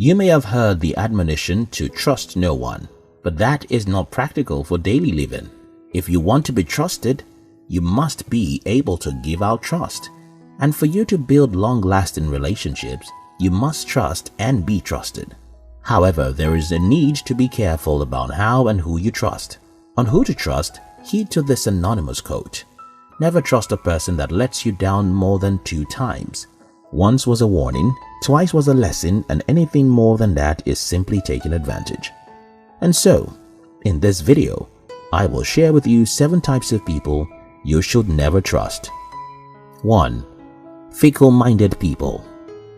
You may have heard the admonition to trust no one, but that is not practical for daily living. If you want to be trusted, you must be able to give out trust. And for you to build long-lasting relationships, you must trust and be trusted. However, there is a need to be careful about how and who you trust. On who to trust, heed to this anonymous quote. Never trust a person that lets you down more than 2 times. Once was a warning, twice was a lesson, and anything more than that is simply taking advantage. And so, in this video, I will share with you 7 types of people you should never trust. 1. Fickle-minded people.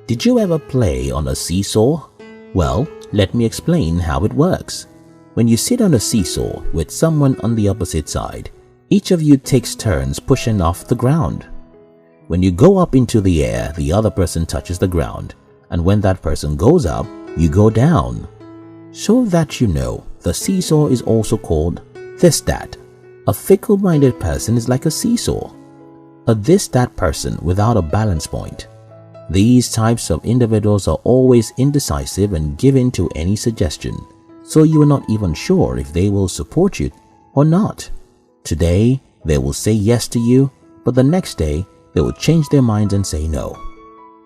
Did you ever play on a seesaw? Well, let me explain how it works. When you sit on a seesaw with someone on the opposite side, each of you takes turns pushing off the ground. When you go up into the air, the other person touches the ground, and when that person goes up, you go down. So that you know, the seesaw is also called this-that. A fickle-minded person is like a seesaw, a this-that person without a balance point. These types of individuals are always indecisive and given to any suggestion, so you are not even sure if they will support you or not. Today, they will say yes to you, but the next day, they will change their minds and say no.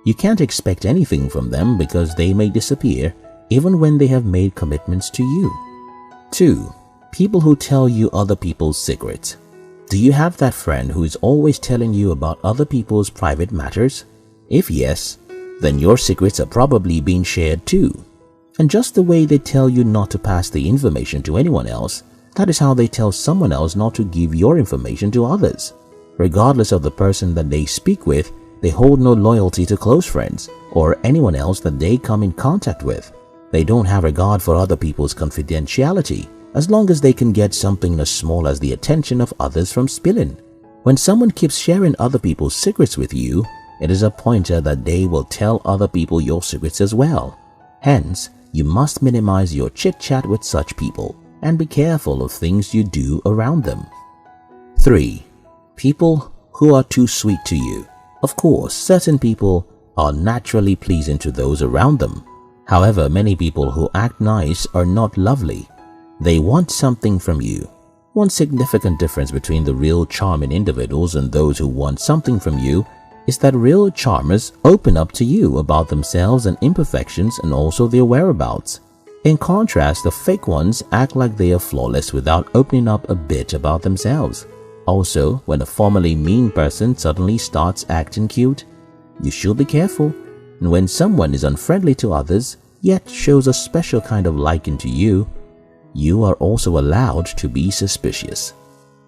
You can't expect anything from them because they may disappear even when they have made commitments to you. 2. People who tell you other people's secrets. Do you have that friend who is always telling you about other people's private matters? If yes, then your secrets are probably being shared too. And just the way they tell you not to pass the information to anyone else, that is how they tell someone else not to give your information to others. Regardless of the person that they speak with, they hold no loyalty to close friends or anyone else that they come in contact with. They don't have regard for other people's confidentiality as long as they can get something as small as the attention of others from spilling. When someone keeps sharing other people's secrets with you, it is a pointer that they will tell other people your secrets as well. Hence, you must minimize your chit-chat with such people and be careful of things you do around them. 3. People who are too sweet to you. Of course, certain people are naturally pleasing to those around them. However, many people who act nice are not lovely. They want something from you. One significant difference between the real charming individuals and those who want something from you is that real charmers open up to you about themselves and imperfections and also their whereabouts. In contrast, the fake ones act like they are flawless without opening up a bit about themselves. Also, when a formerly mean person suddenly starts acting cute, you should be careful. And when someone is unfriendly to others, yet shows a special kind of liking to you, you are also allowed to be suspicious.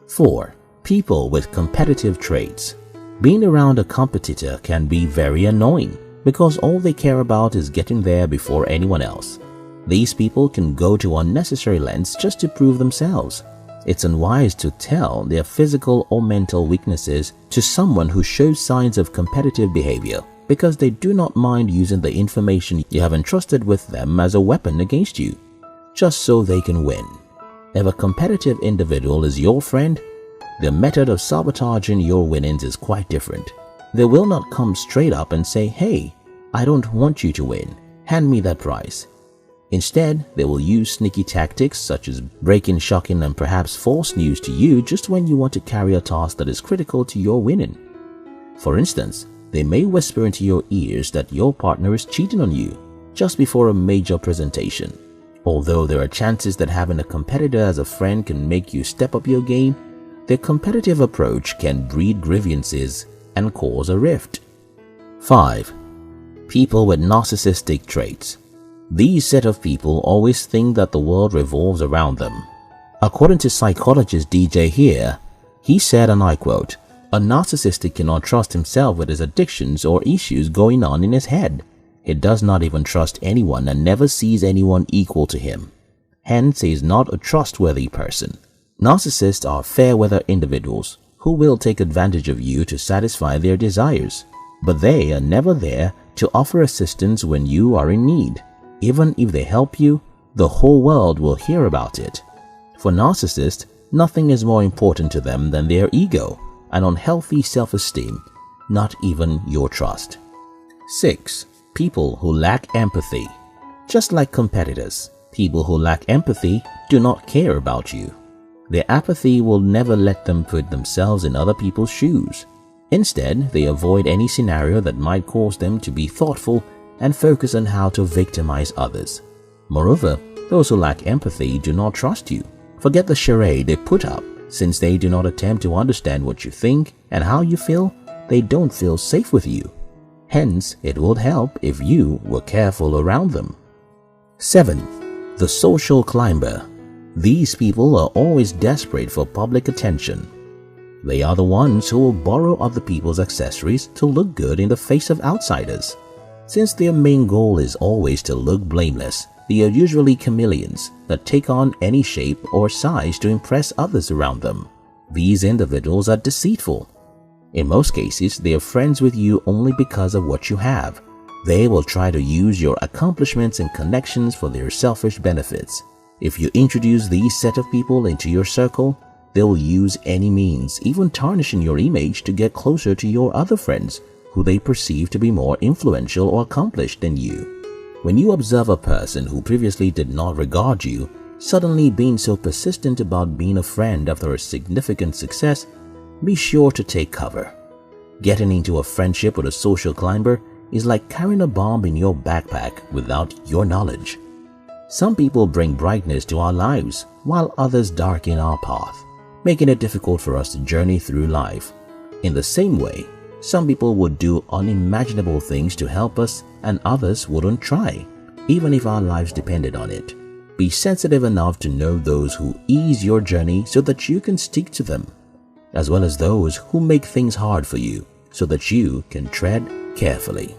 4. People with competitive traits. Being around a competitor can be very annoying because all they care about is getting there before anyone else. These people can go to unnecessary lengths just to prove themselves. It's unwise to tell their physical or mental weaknesses to someone who shows signs of competitive behavior because they do not mind using the information you have entrusted with them as a weapon against you, just so they can win. If a competitive individual is your friend, their method of sabotaging your winnings is quite different. They will not come straight up and say, "Hey, I don't want you to win. Hand me that prize." Instead, they will use sneaky tactics such as breaking, shocking, and perhaps false news to you just when you want to carry a task that is critical to your winning. For instance, they may whisper into your ears that your partner is cheating on you just before a major presentation. Although there are chances that having a competitor as a friend can make you step up your game, their competitive approach can breed grievances and cause a rift. 5. People with narcissistic traits. These set of people always think that the world revolves around them. According to psychologist DJ here, he said, and I quote, "A narcissist cannot trust himself with his addictions or issues going on in his head. He does not even trust anyone and never sees anyone equal to him. Hence, he is not a trustworthy person." Narcissists are fair-weather individuals who will take advantage of you to satisfy their desires, but they are never there to offer assistance when you are in need. Even if they help you, the whole world will hear about it. For narcissists, nothing is more important to them than their ego and unhealthy self-esteem, not even your trust. 6. People who lack empathy. Just like competitors, people who lack empathy do not care about you. Their apathy will never let them put themselves in other people's shoes. Instead, they avoid any scenario that might cause them to be thoughtful and focus on how to victimize others. Moreover, those who lack empathy do not trust you. Forget the charade they put up. Since they do not attempt to understand what you think and how you feel, they don't feel safe with you. Hence, it would help if you were careful around them. 7. The social climber. These people are always desperate for public attention. They are the ones who will borrow other people's accessories to look good in the face of outsiders. Since their main goal is always to look blameless, they are usually chameleons that take on any shape or size to impress others around them. These individuals are deceitful. In most cases, they are friends with you only because of what you have. They will try to use your accomplishments and connections for their selfish benefits. If you introduce these set of people into your circle, they will use any means, even tarnishing your image, to get closer to your other friends who they perceive to be more influential or accomplished than you. When you observe a person who previously did not regard you suddenly being so persistent about being a friend after a significant success, be sure to take cover. Getting into a friendship with a social climber is like carrying a bomb in your backpack without your knowledge. Some people bring brightness to our lives, while others darken our path, making it difficult for us to journey through life. In the same way, some people would do unimaginable things to help us and others wouldn't try, even if our lives depended on it. Be sensitive enough to know those who ease your journey so that you can stick to them, as well as those who make things hard for you so that you can tread carefully.